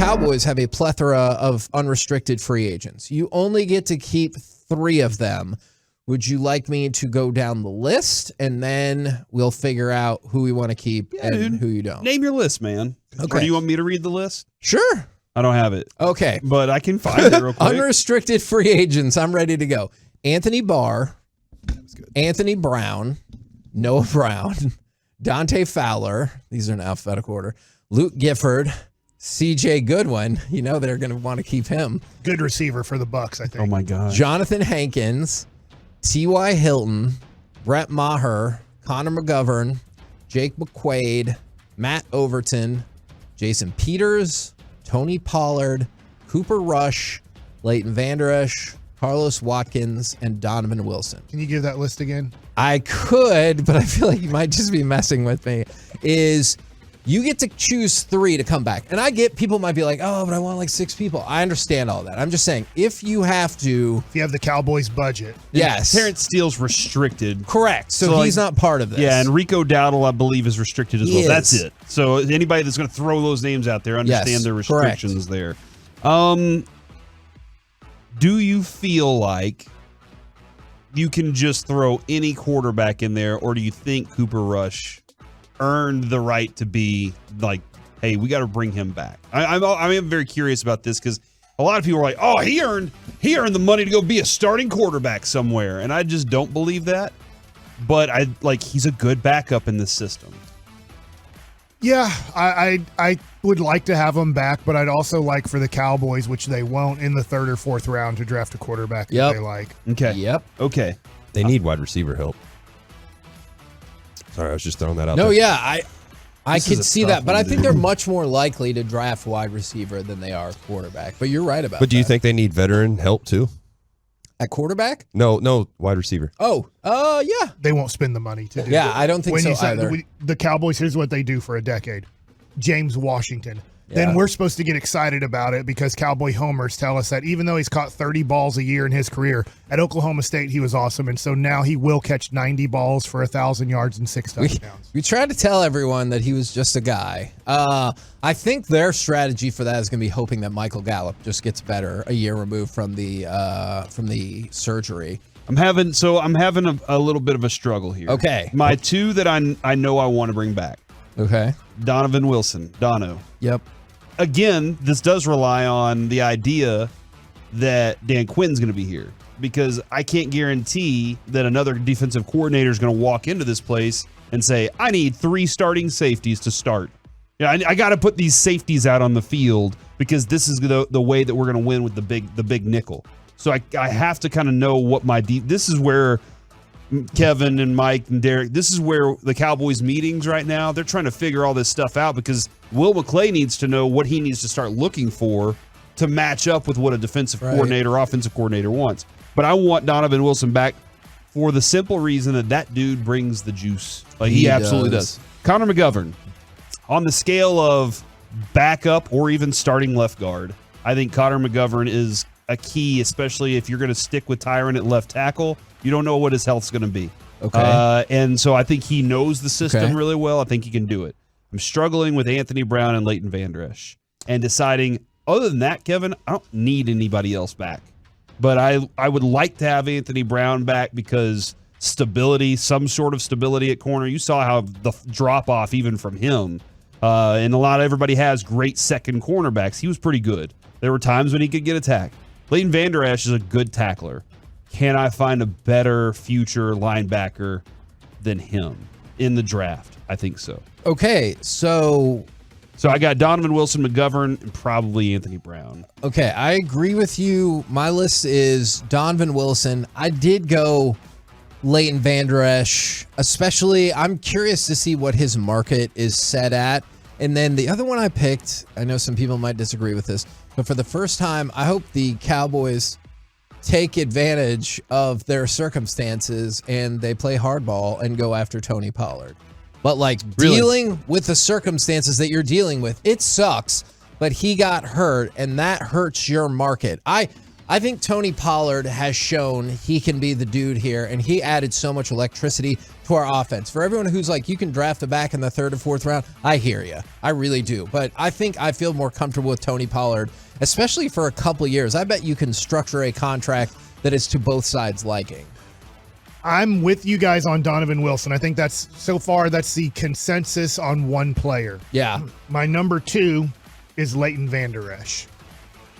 Cowboys have a plethora of unrestricted free agents. You only get to keep 3 of them. Would you like me to go down the list, and then we'll figure out who we want to keep who you don't? Name your list, man. Okay. Or do you want me to read the list? Sure. I don't have it. Okay. But I can find it real quick. Unrestricted free agents. I'm ready to go. Anthony Barr, Anthony Brown, Noah Brown, Dante Fowler. These are in alphabetical order. Luke Gifford, C.J. Goodwin. You know they're going to want to keep him. Good receiver for the Bucs, I think. Oh, my God. Jonathan Hankins, T.Y. Hilton, Brett Maher, Connor McGovern, Jake McQuaid, Matt Overton, Jason Peters, Tony Pollard, Cooper Rush, Leighton Vander, Esch, Carlos Watkins, and Donovan Wilson. Can you give that list again? I could, but I feel like you might just be messing with me. You get to choose 3 to come back. And I get people might be like, oh, but I want like 6 people. I understand all that. I'm just saying, if you have to. If you have the Cowboys budget. Yes. Terrence Steele's restricted. Correct. So he's not part of this. Yeah, and Rico Dowdle, I believe, is restricted as well. Is. That's it. So anybody that's going to throw those names out there, understand their restrictions there. Do you feel like you can just throw any quarterback in there, or do you think Cooper Rush earned the right to be like, hey, we got to bring him back? I am very curious about this because a lot of people are like, oh, he earned the money to go be a starting quarterback somewhere, and I just don't believe that. But he's a good backup in this system. Yeah, I would like to have him back, but I'd also like for the Cowboys, which they won't, in the 3rd or 4th round to draft a quarterback that they like. Okay. Yep. Okay. They need wide receiver help. Sorry, I was just throwing that out there. No, yeah, I could see that, but I think dude. they're much more likely to draft wide receiver than they are quarterback. But you're right about that. But do you think they need veteran help too? At quarterback? No, wide receiver. Oh, yeah. They won't spend the money to do Yeah, I don't think so either. The Cowboys, here's what they do for a decade. James Washington. Yeah. Then we're supposed to get excited about it because Cowboy homers tell us that even though he's caught 30 balls a year in his career, at Oklahoma State he was awesome, and so now he will catch 90 balls for 1,000 yards and 6 touchdowns. We tried to tell everyone that he was just a guy. I think their strategy for that is going to be hoping that Michael Gallup just gets better a year removed from the surgery. I'm having a little bit of a struggle here. Okay. My 2 that I know I want to bring back. Okay. Donovan Wilson, Dono. Yep. Again, this does rely on the idea that Dan Quinn's going to be here, because I can't guarantee that another defensive coordinator is going to walk into this place and say, I need 3 starting safeties to start. Yeah, I got to put these safeties out on the field because this is the way that we're going to win with the big nickel. So I have to kind of know what this is where Kevin and Mike and Derek, this is where the Cowboys meetings right now, they're trying to figure all this stuff out because Will McClay needs to know what he needs to start looking for to match up with what a defensive coordinator, offensive coordinator wants. But I want Donovan Wilson back for the simple reason that dude brings the juice. Like he absolutely does. Connor McGovern, on the scale of backup or even starting left guard, I think Connor McGovern is a key, especially if you're going to stick with Tyron at left tackle. You don't know what his health's going to be. Okay. And so I think he knows the system really well. I think he can do it. I'm struggling with Anthony Brown and Leighton Vander Esch and deciding, other than that, Kevin, I don't need anybody else back. But I would like to have Anthony Brown back because stability, some sort of stability at corner. You saw how the drop-off even from him. And everybody has great second cornerbacks. He was pretty good. There were times when he could get attacked. Leighton Vander Esch is a good tackler. Can I find a better future linebacker than him in the draft? I think so. Okay, so I got Donovan Wilson, McGovern, and probably Anthony Brown. Okay, I agree with you. My list is Donovan Wilson. I did go Leighton Vander Esch, especially. I'm curious to see what his market is set at. And then the other one I picked, I know some people might disagree with this, but for the first time, I hope the Cowboys take advantage of their circumstances and they play hardball and go after Tony Pollard. But dealing with the circumstances that you're dealing with, it sucks, but he got hurt and that hurts your market. I I think Tony Pollard has shown he can be the dude here, and he added so much electricity to our offense. For everyone who's like, you can draft a back in the 3rd or 4th round, I hear you. I really do. But I think I feel more comfortable with Tony Pollard, especially for a couple years. I bet you can structure a contract that is to both sides' liking. I'm with you guys on Donovan Wilson. I think that's the consensus on one player. Yeah. My number 2 is Leighton Vander Esch.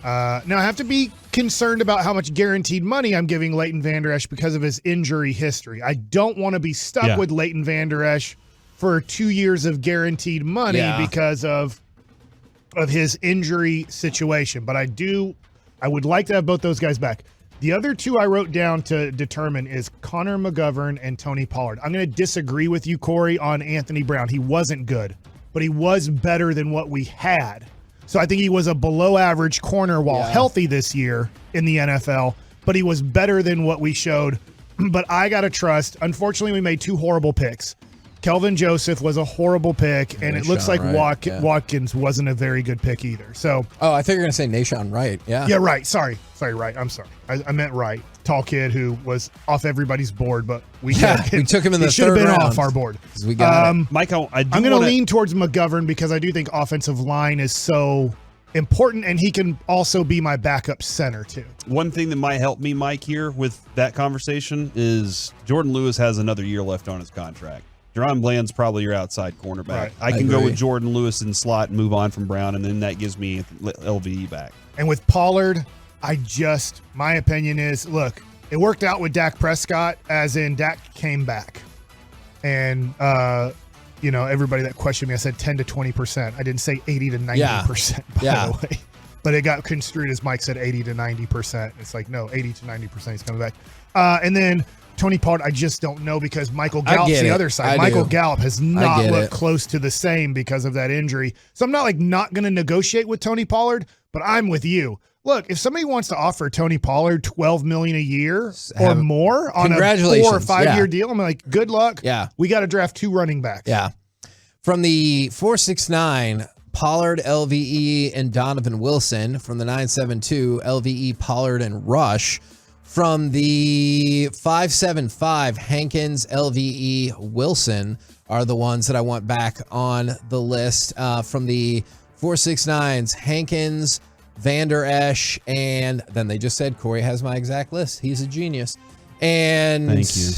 Now, I have to be concerned about how much guaranteed money I'm giving Leighton Vander Esch because of his injury history. I don't want to be stuck with Leighton Vander Esch for 2 years of guaranteed money because of his injury situation. But I would like to have both those guys back. The other 2 I wrote down to determine is Connor McGovern and Tony Pollard. I'm going to disagree with you, Corey, on Anthony Brown. He wasn't good, but he was better than what we had. So I think he was a below-average corner while healthy this year in the NFL, but he was better than what we showed. But I got to trust. Unfortunately, we made 2 horrible picks. Kelvin Joseph was a horrible pick, and it looks like Watkins wasn't a very good pick either. So, I thought you were going to say Nahshon Wright. Yeah. Yeah, Wright. Sorry, Wright. I'm sorry. I meant Wright. Tall kid who was off everybody's board, but we took him in the 3rd round. He should have been off our board. We got it. Michael, I'm going to lean towards McGovern because I do think offensive line is so important, and he can also be my backup center too. One thing that might help me, Mike, here with that conversation is Jordan Lewis has another year left on his contract. Jerron Bland's probably your outside cornerback. Right. I can go with Jordan Lewis in slot and move on from Brown, and then that gives me LVE back. And with Pollard, my opinion is, look, it worked out with Dak Prescott, as in Dak came back. And, everybody that questioned me, I said 10 to 20%. I didn't say 80 to 90%, by the way. But it got construed as Mike said 80 to 90%. It's like, no, 80 to 90% he's coming back. And then Tony Pollard, I just don't know because Michael Gallup's the other side. Michael Gallup has not looked close to the same because of that injury. So I'm not going to negotiate with Tony Pollard, but I'm with you. Look, if somebody wants to offer Tony Pollard $12 million a year or more on a 4 or 5 year deal, I'm like, good luck. Yeah. We got to draft 2 running backs. Yeah. From the 469, Pollard, LVE, and Donovan Wilson. From the 972, LVE, Pollard, and Rush. From the 575, Hankins, LVE, Wilson are the ones that I want back on the list. From the 469s, Hankins, Vander Esch, and then they just said Corey has my exact list. He's a genius. And thank you.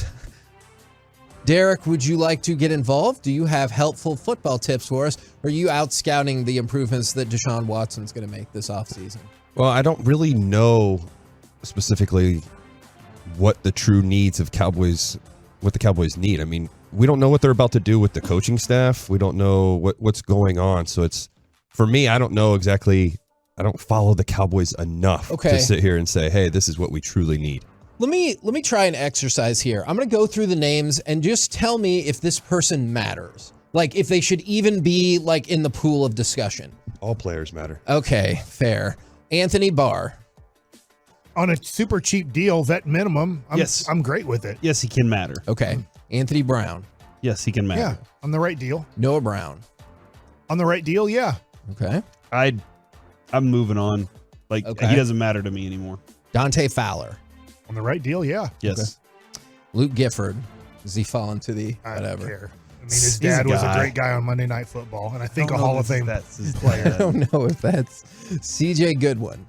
Derek, would you like to get involved? Do you have helpful football tips for us? Or are you out scouting the improvements that Deshaun Watson's going to make this offseason? Well, I don't really know specifically what the true needs of what the Cowboys need. I mean, we don't know what they're about to do with the coaching staff. We don't know what's going on. So for me, I don't know exactly. I don't follow the Cowboys enough to sit here and say, hey, this is what we truly need. Let me try an exercise here. I'm going to go through the names and just tell me if this person matters. Like if they should even be like in the pool of discussion. All players matter. Okay, fair. Anthony Barr. On a super cheap deal, vet minimum, I'm great with it. Yes, he can matter. Okay. Anthony Brown. Yes, he can matter. Yeah, on the right deal. Noah Brown. On the right deal, yeah. Okay. I'm moving on. He doesn't matter to me anymore. Dante Fowler. On the right deal, yeah. Yes. Okay. Luke Gifford. Does he fall into the whatever? I don't care. I mean, his dad was a great guy on Monday Night Football, and I think a Hall of Fame player. I don't know if that's CJ Goodwin.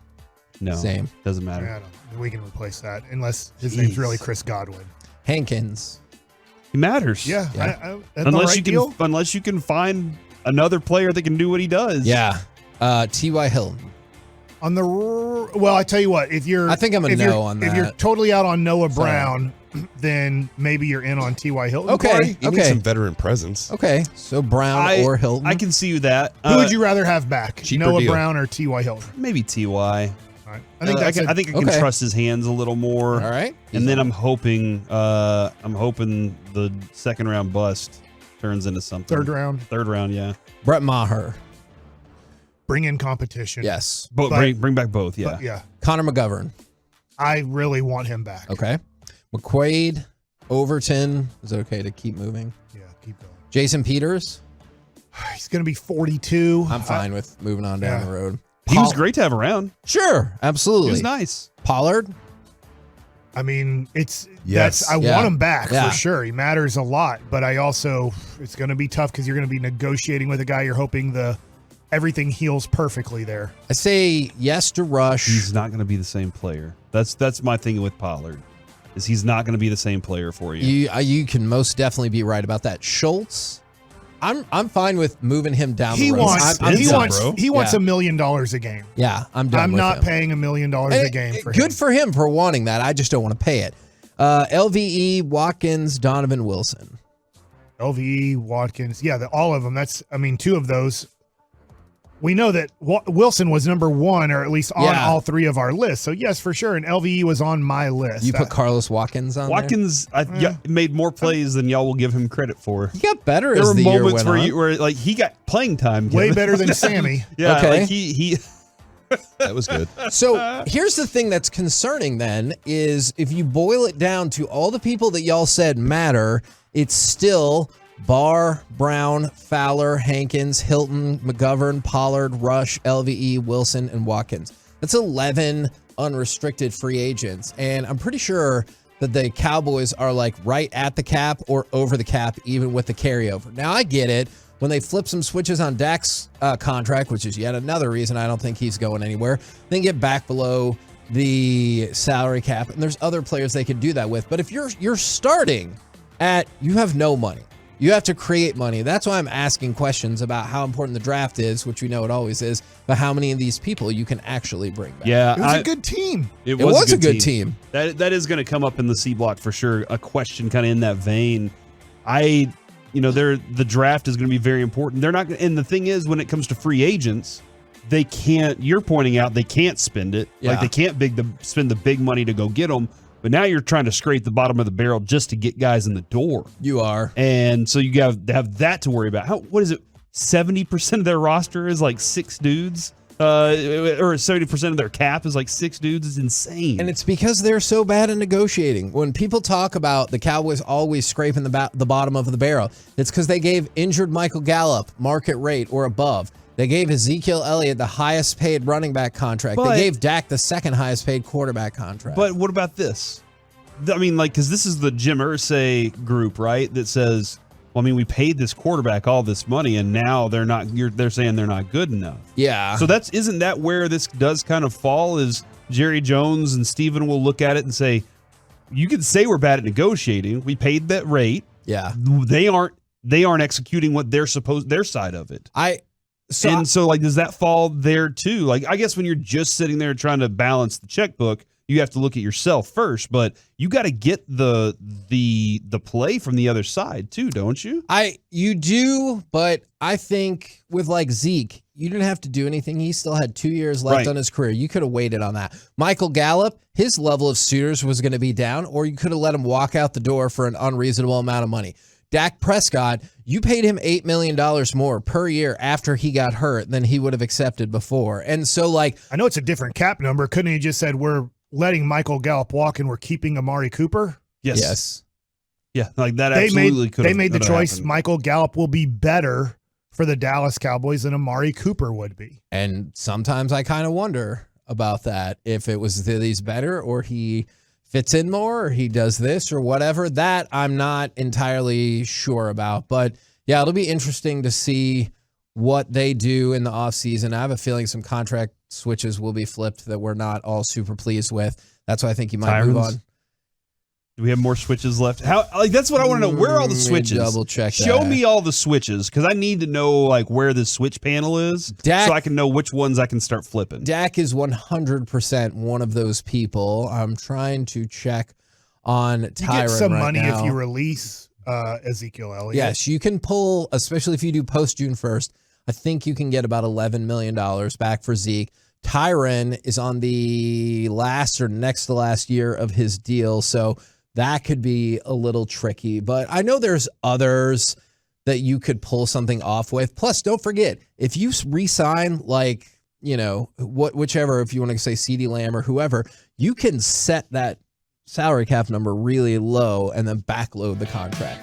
No. Same. Doesn't matter. Yeah, we can replace that unless his name's really Chris Godwin. Hankins. He matters. Yeah. Unless you can find another player that can do what he does. Yeah. T.Y. Hilton. I tell you what, I think I'm a no on that. If you're totally out on Noah Brown, then maybe you're in on T.Y. Hilton. Okay. You need some veteran presence. Okay. So Brown or Hilton. I can see that. Who would you rather have back? Noah deal. Brown or T.Y. Hilton? Maybe T.Y. All right. I think I can trust his hands a little more. All right. And then I'm hoping the second round bust turns into something. Third round, yeah. Brett Maher. Bring in competition. Yes. Bring back both, yeah. Yeah. Connor McGovern. I really want him back. Okay. McQuaid, Overton. Is it okay to keep moving? Yeah, keep going. Jason Peters. He's going to be 42. I'm fine with moving on down the road. He was great to have around. Sure, absolutely. He was nice. Pollard? I mean, Yes. I want him back Yeah. for sure. He matters a lot, but it's going to be tough because you're going to be negotiating with a guy you're hoping everything heals perfectly there. I say yes to Rush. He's not going to be the same player. That's my thing with Pollard, is he's not going to be the same player for you. You can most definitely be right about that. Schultz, I'm fine with moving him down the road. He wants Yeah. $1 million a game. Yeah, I'm done. I'm with not him. paying $1 million a game for him. Good for him for wanting that. I just don't want to pay it. LVE, Watkins, Donovan Wilson. LVE, Watkins, all of them. Two of those. We know that Wilson was number one, or at least on all three of our lists. So yes, for sure. And LVE was on my list. You put Carlos Watkins on Watkins made more plays than y'all will give him credit for. He got better There as were the year moments went on. where like he got playing time. way Kevin. better than Sammy. Yeah, Okay. like he That was good. So here's the thing that's concerning then is if you boil it down to all the people that y'all said matter, it's still Barr, Brown, Fowler, Hankins, Hilton, McGovern, Pollard, Rush, LVE, Wilson, and Watkins. That's 11 unrestricted free agents. And I'm pretty sure that the Cowboys are like right at the cap or over the cap, even with the carryover. Now, I get it. When they flip some switches on Dak's contract, which is yet another reason I don't think he's going anywhere, then get back below the salary cap. And there's other players they could do that with. But if you're starting at, you have no money. You have to create money. That's why I'm asking questions about how important the draft is, which we know it always is, but how many of these people you can actually bring back. Yeah, It was a good team. It was a good team. That is going to come up in the C block for sure. A question kind of in that vein. The draft is going to be very important. They're not, and the thing is, when it comes to free agents, they can't. You're pointing out they can't spend it. Yeah. Like they can't spend the big money to go get them. But now you're trying to scrape the bottom of the barrel just to get guys in the door. You are. And so you have that to worry about. What is it? 70% of their roster is like 6 dudes. Or 70% of their cap is like 6 dudes. Is insane. And it's because they're so bad at negotiating. When people talk about the Cowboys always scraping the bottom of the barrel, it's because they gave injured Michael Gallup market rate or above. They gave Ezekiel Elliott the highest paid running back contract. They gave Dak the second highest paid quarterback contract. But what about this? I mean, like, because this is the Jim Irsay group, right? That says, well, I mean, we paid this quarterback all this money, and now they're not. They're saying they're not good enough. Yeah. So isn't that where this does kind of fall? Is Jerry Jones and Steven will look at it and say, you could say we're bad at negotiating. We paid that rate. Yeah. They aren't executing what they're supposed, their side of it. So like, does that fall there too? Like, I guess when you're just sitting there trying to balance the checkbook, you have to look at yourself first, but you got to get the play from the other side too, don't you? You do, but I think with like Zeke, you didn't have to do anything. He still had 2 years left on his career. You could have waited on that. Michael Gallup, his level of suitors was going to be down, or you could have let him walk out the door for an unreasonable amount of money. Dak Prescott, you paid him $8 million more per year after he got hurt than he would have accepted before. And so, like, I know it's a different cap number. Couldn't he just said we're letting Michael Gallup walk and we're keeping Amari Cooper? Yes. Yeah, like that absolutely could have. They made the choice. Happened. Michael Gallup will be better for the Dallas Cowboys than Amari Cooper would be. And sometimes I kind of wonder about that, if it was that he's better or he fits in more or he does this or whatever. That I'm not entirely sure about. But yeah, it'll be interesting to see what they do in the offseason. I have a feeling some contract switches will be flipped that we're not all super pleased with. That's why I think you might move on. Do we have more switches left? How? Like, that's what I want to know. Where are all the switches? Double check. Show me all the switches, because I need to know like where the switch panel is, so I can know which ones I can start flipping. Dak is 100% one of those people. I'm trying to check on Tyron. You get some money now. if you release Ezekiel Elliott. Yes, you can pull, especially if you do post June 1st. I think you can get about $11 million back for Zeke. Tyron is on the last or next to last year of his deal, so that could be a little tricky. But I know there's others that you could pull something off with. Plus, don't forget, if you re-sign, like, you know, whichever, if you want to say CeeDee Lamb or whoever, you can set that salary cap number really low and then backload the contract.